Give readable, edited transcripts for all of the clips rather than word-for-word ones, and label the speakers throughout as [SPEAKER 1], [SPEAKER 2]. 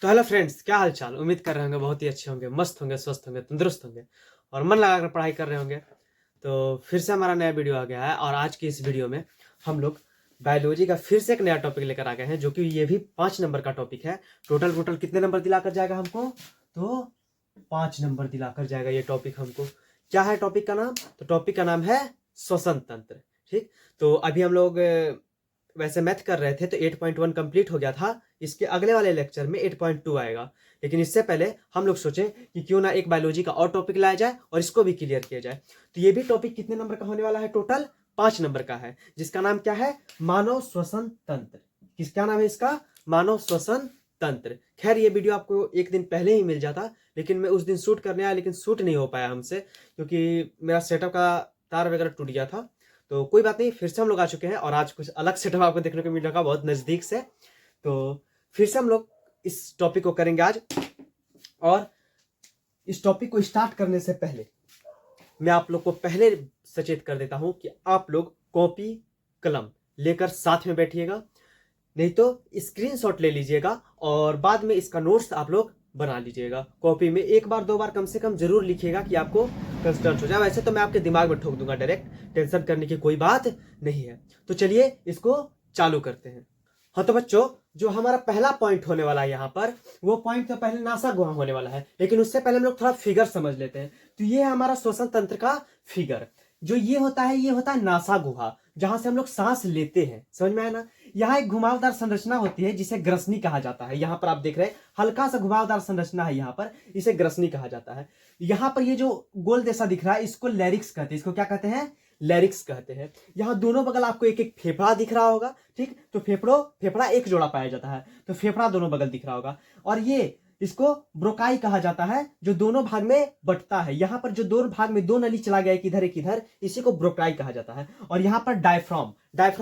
[SPEAKER 1] तो hello friends, क्या हाल चाल। उम्मीद कर रहे होंगे बहुत ही अच्छे होंगे, मस्त होंगे, स्वस्थ होंगे, तंदुरुस्त होंगे और मन लगाकर पढ़ाई कर रहे होंगे। तो फिर से हमारा नया वीडियो आ गया है और आज की इस वीडियो में हम लोग बायोलॉजी का फिर से एक नया टॉपिक लेकर आ गए हैं, जो कि ये भी 5 नंबर का टॉपिक है। टोटल कितने नंबर दिलाकर जाएगा हमको? तो 5 नंबर दिलाकर जाएगा ये टॉपिक हमको। क्या है टॉपिक का नाम? तो टॉपिक का नाम है श्वसन तंत्र। ठीक, तो अभी हम लोग वैसे मैथ कर रहे थे तो 8.1 कंप्लीट हो गया था। इसके अगले वाले लेक्चर में 8.2 आएगा, लेकिन इससे पहले हम लोग सोचे कि क्यों ना एक बायोलॉजी का और टॉपिक लाया जाए और इसको भी क्लियर किया जाए। तो ये भी टॉपिक कितने नंबर का होने वाला है? टोटल 5 नंबर का है, जिसका नाम क्या है? मानव श्वसन तंत्र। किसका नाम है इसका? मानव श्वसन तंत्र। खैर, ये वीडियो आपको एक दिन पहले ही मिल जाता, लेकिन मैं उस दिन शूट करने आया, लेकिन शूट नहीं हो पाया हमसे, क्योंकि मेरा सेटअप का तार वगैरह टूट गया था। तो कोई बात नहीं, फिर से हम लोग आ चुके हैं और आज कुछ अलग सेटअप आपको देखने को मिलेगा बहुत नज़दीक से। तो फिर से हम लोग इस टॉपिक को करेंगे आज। और इस टॉपिक को स्टार्ट करने से पहले मैं आप लोग को पहले सचेत कर देता हूं कि आप लोग कॉपी कलम लेकर साथ में बैठिएगा, नहीं तो स्क्रीनशॉट ले लीजिएगा और बाद में इसका नोट्स आप लोग बना लीजिएगा। कॉपी में एक बार दो बार कम से कम जरूर लिखिएगा कि आपको कंस्ट्रक्ट हो जाए। वैसे तो मैं आपके दिमाग में ठोक दूंगा डायरेक्ट, टेंशन करने की कोई बात नहीं है। तो चलिए इसको चालू करते हैं। हाँ तो बच्चों, जो हमारा पहला पॉइंट होने वाला है यहाँ पर, वो पॉइंट तो पहले नासा गुहा होने वाला है, लेकिन उससे पहले हम लोग थोड़ा फिगर समझ लेते हैं। तो ये है हमारा श्वसन तंत्र का फिगर। जो ये होता है नासा गुहा, जहां से हम लोग सांस लेते हैं। समझ में आया ना? यहाँ एक घुमावदार संरचना होती है जिसे ग्रसनी कहा जाता है। यहाँ पर आप देख रहे हैं हल्का सा घुमावदार संरचना है यहाँ पर, इसे ग्रसनी कहा जाता है। यहाँ पर ये जो गोल जैसा दिख रहा है, इसको लैरिक्स कहते हैं। इसको क्या कहते हैं? लैरिक्स कहते हैं। यहाँ दोनों बगल आपको एक एक फेफड़ा दिख रहा होगा। ठीक, तो फेफड़ा एक जोड़ा पाया जाता है, तो फेफड़ा दोनों बगल दिख रहा होगा। और ये इसको ब्रोकाई कहा जाता है, जो दोनों भाग में बंटता है। यहाँ पर जो दोनों भाग में दो नली चला गया, एक इधर एक इधर, इसी को ब्रोकाई कहा जाता है। और यहाँ पर डायफ्राम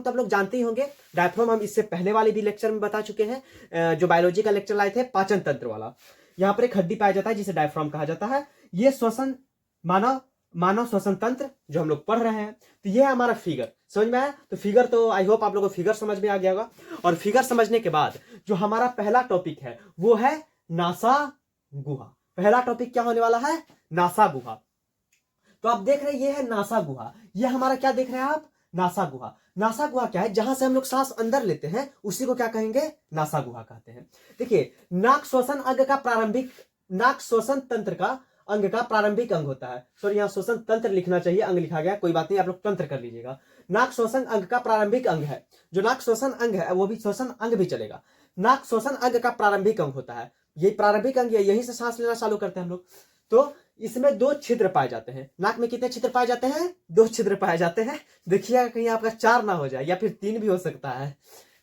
[SPEAKER 1] तो आप लोग जानते ही होंगे। डायफ्राम हम इससे पहले वाले भी लेक्चर में बता चुके हैं, जो बायोलॉजी का लेक्चर लाए थे पाचन तंत्र वाला। यहाँ पर एक हड्डी पाया जाता है जिसे डायफ्राम कहा जाता है। ये श्वसन मानव श्वसन तंत्र जो हम लोग पढ़ रहे हैं। तो ये है हमारा फिगर। समझ में आया? तो फिगर तो आई होप आप लोगों को फिगर समझ में आ गया होगा। और फिगर समझने के बाद जो हमारा पहला टॉपिक है वो है नासा गुहा। पहला टॉपिक क्या होने वाला है? नासा गुहा। तो आप देख रहे हैं ये है नासा गुहा। ये हमारा क्या देख रहे हैं आप? नासा गुहा। नासा गुहा क्या है? जहां से हम लोग सांस अंदर लेते हैं उसी को क्या कहेंगे? नासा गुहा कहते हैं। देखिए, नाक श्वसन तंत्र का अंग का प्रारंभिक अंग होता है। सॉरी, यहाँ श्वसन तंत्र लिखना चाहिए, अंग लिखा गया, कोई बात नहीं, आप लोग तंत्र कर लीजिएगा। नाक श्वसन अंग का प्रारंभिक अंग है। जो नाक श्वसन अंग है वो भी श्वसन अंग भी चलेगा। नाक श्वसन अंग का प्रारंभिक अंग होता है। ये प्रारंभिक अंग है, यहीं से सांस लेना चालू करते हैं हम लोग। तो इसमें 2 छिद्र पाए जाते हैं। नाक में कितने छिद्र पाए जाते हैं? 2 छिद्र पाए जाते हैं। देखिएगा कहीं आपका 4 ना हो जाए, या फिर 3 भी हो सकता है।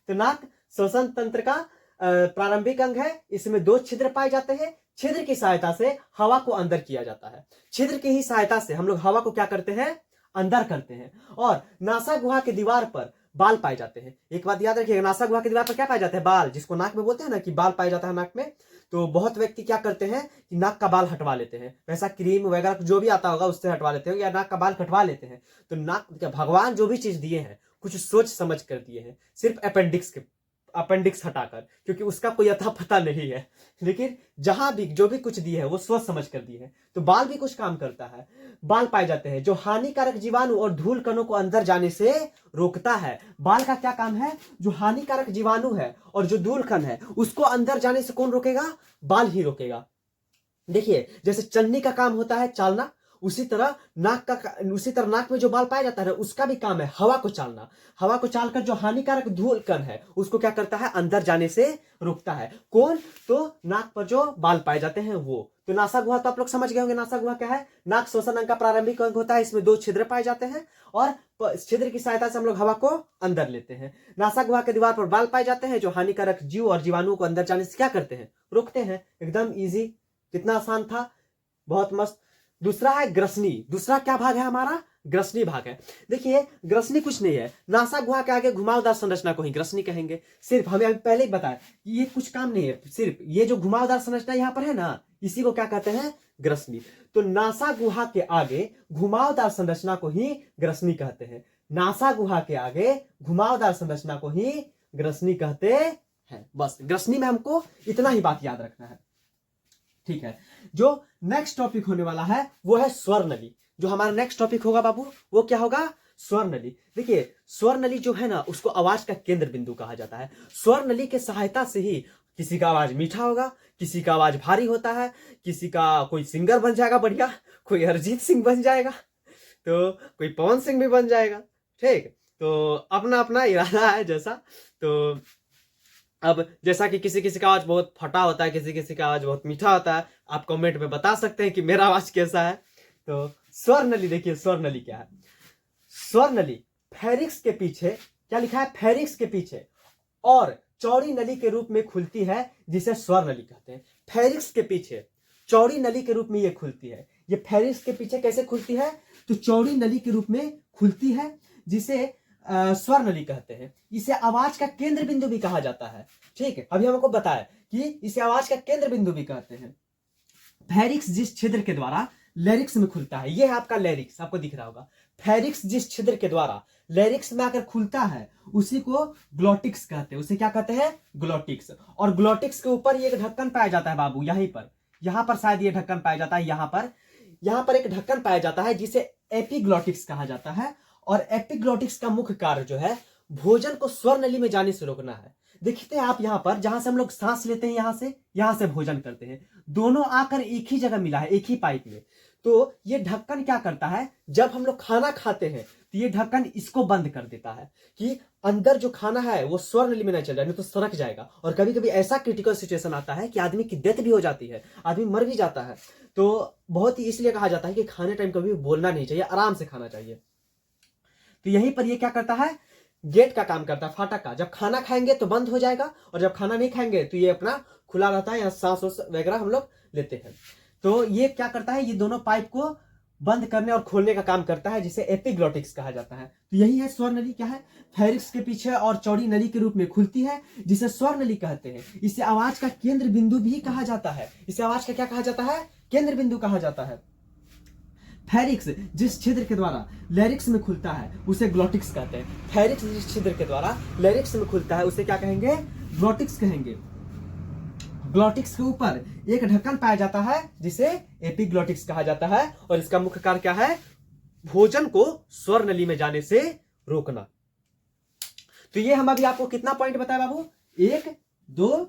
[SPEAKER 1] तो नाक श्वसन तंत्र का प्रारंभिक अंग है। इसमें 2 छिद्र पाए जाते हैं। छिद्र की सहायता से हवा को अंदर किया जाता है। छिद्र की ही सहायता से हम लोग हवा को क्या करते हैं? अंदर करते हैं। और नासा गुहा के दीवार पर बाल पाए जाते हैं। एक बात याद रखिएगा, नासा गुहा की दीवार पर क्या पाए जाते हैं? बाल, जिसको नाक में बोलते हैं ना कि बाल पाया जाता है नाक में। तो बहुत व्यक्ति क्या करते हैं कि नाक का बाल हटवा लेते हैं, वैसा क्रीम वगैरह जो भी आता होगा उससे हटवा लेते हैं, या नाक का बाल कटवा लेते हैं। तो नाक, भगवान जो भी चीज दिए हैं कुछ सोच समझ कर दिए हैं, सिर्फ अपेंडिक्स हटाकर, क्योंकि उसका कोई अता पता नहीं है। लेकिन जहां भी जो भी कुछ दिए है वो सोच समझ कर दिए हैं। तो बाल भी कुछ काम करता है। बाल पाए जाते हैं जो हानिकारक जीवाणु और धूल कणों को अंदर जाने से रोकता है। बाल का क्या काम है? जो हानिकारक जीवाणु है और जो धूल कण है उसको अंदर जाने से कौन रोकेगा? बाल ही रोकेगा। देखिए, जैसे चन्नी का काम होता है चालना, उसी तरह नाक में जो बाल पाया जाता है उसका भी काम है हवा को चालना। हवा को चालकर जो हानिकारक धूल कण है उसको क्या करता है? अंदर जाने से रोकता है। कौन? तो नाक पर जो बाल पाए जाते हैं वो। तो नासा गुहा तो आप लोग समझ गए होंगे। नासा गुहा क्या है? नाक श्वसन अंग का प्रारंभिक अंग होता है। इसमें 2 छिद्र पाए जाते हैं और छिद्र की सहायता से हम लोग हवा को अंदर लेते हैं। नासा गुहा के दीवार पर बाल पाए जाते हैं जो हानिकारक जीव और जीवाणु को अंदर जाने से क्या करते हैं? रोकते हैं। एकदम इजी, कितना आसान था, बहुत मस्त। दूसरा है ग्रसनी। दूसरा क्या भाग है हमारा? ग्रसनी भाग है। देखिए, ग्रसनी कुछ नहीं है, नासा गुहा के आगे घुमावदार संरचना को ही ग्रसनी कहेंगे। सिर्फ हमें अभी पहले ही बताया कि ये कुछ काम नहीं है, सिर्फ ये जो घुमावदार संरचना यहाँ पर है ना, इसी को क्या कहते हैं? ग्रसनी। तो नासा गुहा के आगे घुमावदार संरचना को ही ग्रसनी कहते हैं। नासा गुहा के आगे घुमावदार संरचना को ही ग्रसनी कहते है। बस ग्रसनी में हमको इतना ही बात याद रखना है, ठीक है। जो नेक्स्ट टॉपिक होने वाला है वो है स्वर नली। जो हमारा नेक्स्ट टॉपिक होगा बाबू वो क्या होगा? स्वर नली। देखिए स्वर नली जो है ना उसको आवाज का केंद्र बिंदु कहा जाता है। स्वर नली के सहायता से ही किसी का आवाज मीठा होगा, किसी का आवाज भारी होता है, किसी का कोई सिंगर बन जाएगा बढ़िया, कोई अरिजीत सिंह बन जाएगा, तो कोई पवन सिंह भी बन जाएगा, ठीक। तो अपना अपना इरादा है जैसा। तो अब जैसा कि किसी किसी का आवाज बहुत फटा होता है, किसी किसी का आवाज बहुत मीठा होता है, आप कमेंट में बता सकते हैं कि मेरा आवाज कैसा है। तो स्वर नली, देखिए स्वर नली क्या है। स्वर नली फेरिक्स के पीछे, क्या लिखा है? फेरिक्स के पीछे और चौड़ी नली के रूप में खुलती है, जिसे स्वर नली कहते हैं। फेरिक्स के पीछे चौड़ी नली के रूप में ये खुलती है। ये फेरिक्स के पीछे कैसे खुलती है? तो चौड़ी नली के रूप में खुलती है, जिसे स्वर नली कहते हैं। इसे आवाज का केंद्र बिंदु भी कहा जाता है, ठीक है। अभी हमको बताया कि इसे आवाज का केंद्र बिंदु भी कहते हैं। फेरिक्स जिस छिद्र के द्वारा लैरिक्स में खुलता है, यह है आपका लैरिक्स, आपको दिख रहा होगा। फेरिक्स जिस छिद्र के द्वारा लैरिक्स में आकर खुलता है उसी को ग्लोटिक्स कहते हैं। उसे क्या कहते हैं? ग्लोटिक्स। और ग्लोटिक्स के ऊपर ये एक ढक्कन पाया जाता है बाबू, यहां पर शायद ये ढक्कन पाया जाता है। यहां पर एक ढक्कन पाया जाता है जिसे एपिग्लोटिक्स कहा जाता है। और एपिग्लोटिक्स का मुख्य कार्य जो है भोजन को स्वर नली में जाने से रोकना है। देखते हैं आप यहां पर, जहां से हम लोग सांस लेते हैं, यहां से भोजन करते हैं, दोनों आकर एक ही जगह मिला है, एक ही पाइप में। तो ये ढक्कन क्या करता है? जब हम लोग खाना खाते हैं तो ये ढक्कन इसको बंद कर देता है कि अंदर जो खाना है वो स्वर नली में नहीं चल जाए, नहीं तो सड़क जाएगा। और कभी कभी ऐसा क्रिटिकल सिचुएशन आता है कि आदमी की डेथ भी हो जाती है, आदमी मर भी जाता है। तो बहुत ही इसलिए कहा जाता है कि खाने टाइम कभी बोलना नहीं चाहिए, आराम से खाना चाहिए। तो यहीं पर ये क्या करता है? गेट का काम करता है, फाटक का। जब खाना खाएंगे तो बंद हो जाएगा, और जब खाना नहीं खाएंगे तो ये अपना खुला रहता है, यहाँ सांस वगैरह हम लोग लेते हैं। तो ये क्या करता है? ये दोनों पाइप को बंद करने और खोलने का काम करता है, जिसे एपिग्लोटिक्स कहा जाता है। तो यही है स्वर नली। क्या है? फेरिक्स के पीछे और चौड़ी नली के रूप में खुलती है, जिसे स्वर नली कहते हैं। इसे आवाज का केंद्र बिंदु भी कहा जाता है। इसे आवाज का क्या कहा जाता है? केंद्र बिंदु कहा जाता है। फेरिक्स जिस छिद्र के द्वारा लैरिक्स में खुलता है उसे ग्लोटिक्स कहते हैं। फेरिक्स जिस छिद्र के द्वारा लैरिक्स में खुलता है उसे क्या कहेंगे? ग्लोटिक्स कहेंगे। ग्लोटिक्स के ऊपर एक ढक्कन पाया जाता है जिसे एपिग्लोटिक्स कहा जाता है, और इसका मुख्य कार्य क्या है? भोजन को स्वर नली में जाने से रोकना। तो ये हम अभी आपको कितना पॉइंट बताया बाबू? 1 2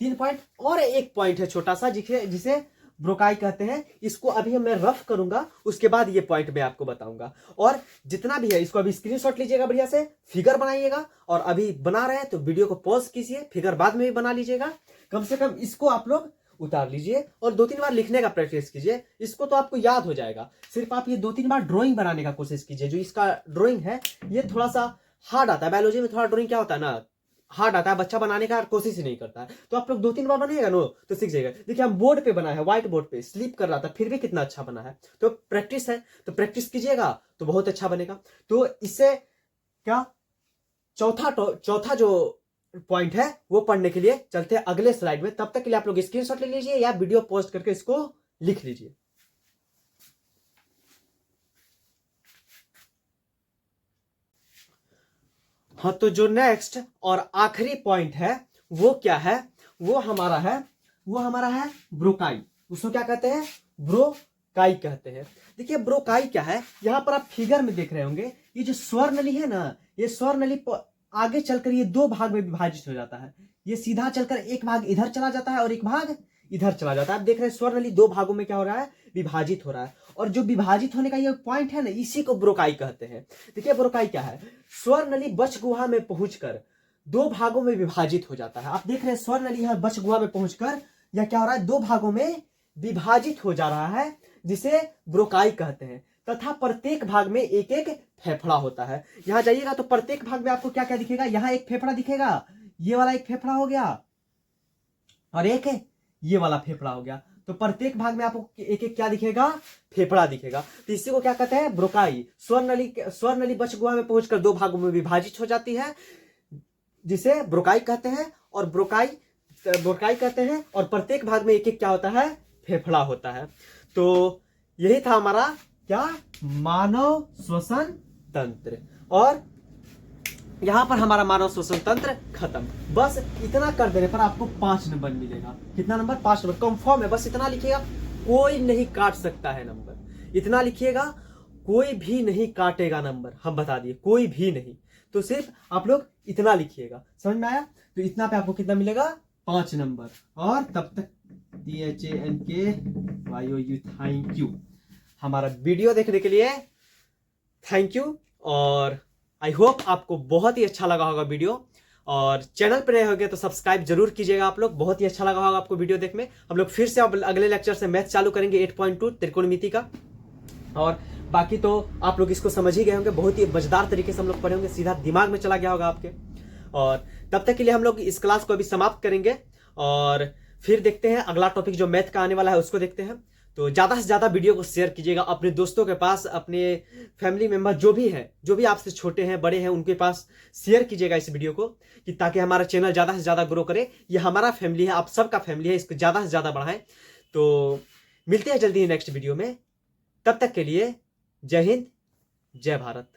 [SPEAKER 1] 3 पॉइंट। और एक पॉइंट है छोटा सा जिसे ब्रोकाई कहते हैं। इसको अभी मैं रफ करूंगा, उसके बाद ये पॉइंट मैं आपको बताऊंगा। और जितना भी है इसको अभी स्क्रीनशॉट लीजिएगा, बढ़िया से फिगर बनाइएगा। और अभी बना रहे हैं तो वीडियो को पॉज कीजिए, फिगर बाद में भी बना लीजिएगा। कम से कम इसको आप लोग उतार लीजिए और 2-3 बार लिखने का प्रैक्टिस कीजिए। इसको तो आपको याद हो जाएगा। सिर्फ आप ये 2-3 बार ड्रॉइंग बनाने का कोशिश कीजिए। जो इसका ड्रॉइंग है ये थोड़ा सा हार्ड आता है। बायोलॉजी में थोड़ा ड्रॉइंग क्या होता है ना, हार्ड आता है, बच्चा बनाने का कोशिश ही नहीं करता है। तो आप लोग 2-3 बार बनाइएगा नो तो सीख जाएगा। देखिए हम बोर्ड पे बना है, व्हाइट बोर्ड पे स्लिप कर रहा था, फिर भी कितना अच्छा बना है। तो प्रैक्टिस है, तो प्रैक्टिस कीजिएगा तो बहुत अच्छा बनेगा। तो इससे क्या चौथा जो पॉइंट है वो पढ़ने के लिए चलते हैं अगले स्लाइड में। तब तक के लिए आप लोग स्क्रीनशॉट ले लीजिए या वीडियो पोस्ट करके इसको लिख लीजिए। हाँ, तो जो नेक्स्ट और आखिरी पॉइंट है वो क्या है? वो हमारा है ब्रोकाई। उसको क्या कहते हैं? ब्रोकाई कहते हैं। देखिए ब्रोकाई क्या है, यहां पर आप फिगर में देख रहे होंगे, ये जो स्वर नली है ना, ये स्वर नली आगे चलकर ये 2 भाग में विभाजित हो जाता है। ये सीधा चलकर एक भाग इधर चला जाता है और एक भाग इधर चला जाता है। आप देख रहे हैं स्वर नली 2 भागों में क्या हो रहा है? विभाजित हो रहा है। और जो विभाजित होने का ये पॉइंट है ना, इसी को ब्रोकाई कहते हैं। देखिए ब्रोकाई क्या है? स्वर नली बच गुहा में पहुंचकर 2 भागों में विभाजित हो जाता है। आप देख रहे हैं स्वर नली यहां बच गुहा में पहुंचकर यह क्या हो रहा है? 2 भागों में विभाजित हो जा रहा है, जिसे ब्रोकाई कहते हैं। तथा प्रत्येक भाग में एक एक फेफड़ा होता है। यहां जाइएगा तो प्रत्येक भाग में आपको क्या क्या दिखेगा? यहां एक फेफड़ा दिखेगा, ये वाला एक फेफड़ा हो गया, और एक ये वाला फेफड़ा हो गया। तो प्रत्येक भाग में आपको एक एक क्या दिखेगा? फेफड़ा दिखेगा। तो इसी को क्या कहते हैं? ब्रोकाई। स्वर नली बच गुहा में पहुंचकर 2 भागों में विभाजित हो जाती है, जिसे ब्रोकाई कहते हैं। और ब्रोकाई कहते हैं, और प्रत्येक भाग में एक एक क्या होता है? फेफड़ा होता है। तो यही था हमारा क्या? मानव श्वसन तंत्र। और यहाँ पर हमारा मानव शोषण तंत्र खत्म। बस इतना कर देने पर आपको 5 नंबर मिलेगा। कितना नंबर? 5 नंबर कंफर्म है। बस इतना लिखिएगा, कोई नहीं काट सकता है नंबर। इतना लिखिएगा, कोई भी नहीं काटेगा नंबर, हम बता दिए, कोई भी नहीं। तो सिर्फ आप लोग इतना लिखिएगा। समझ में आया? तो इतना पे आपको कितना मिलेगा? 5 नंबर। और तब तक THANKYOU थैंक यू हमारा वीडियो देखने के लिए। Thank you. और आई होप आपको बहुत ही अच्छा लगा होगा वीडियो। और चैनल पर नए होंगे तो सब्सक्राइब जरूर कीजिएगा आप लोग। बहुत ही अच्छा लगा होगा आपको वीडियो देखने। हम लोग फिर से अब अगले लेक्चर से मैथ चालू करेंगे 8.2 त्रिकोणमिति का। और बाकी तो आप लोग इसको समझ ही गए होंगे, बहुत ही मजेदार तरीके से हम लोग पढ़े होंगे, सीधा दिमाग में चला गया होगा आपके। और तब तक के लिए हम लोग इस क्लास को अभी समाप्त करेंगे और फिर देखते हैं अगला टॉपिक जो मैथ का आने वाला है उसको देखते हैं। तो ज़्यादा से ज़्यादा वीडियो को शेयर कीजिएगा अपने दोस्तों के पास, अपने फैमिली मेम्बर जो भी है, जो भी आपसे छोटे हैं बड़े हैं, उनके पास शेयर कीजिएगा इस वीडियो को, कि ताकि हमारा चैनल ज़्यादा से ज़्यादा ग्रो करे। ये हमारा फैमिली है, आप सबका फैमिली है, इसको ज़्यादा से ज़्यादा बढ़ाएं। तो मिलते हैं जल्दी ही नेक्स्ट वीडियो में। तब तक के लिए जय हिंद, जय भारत।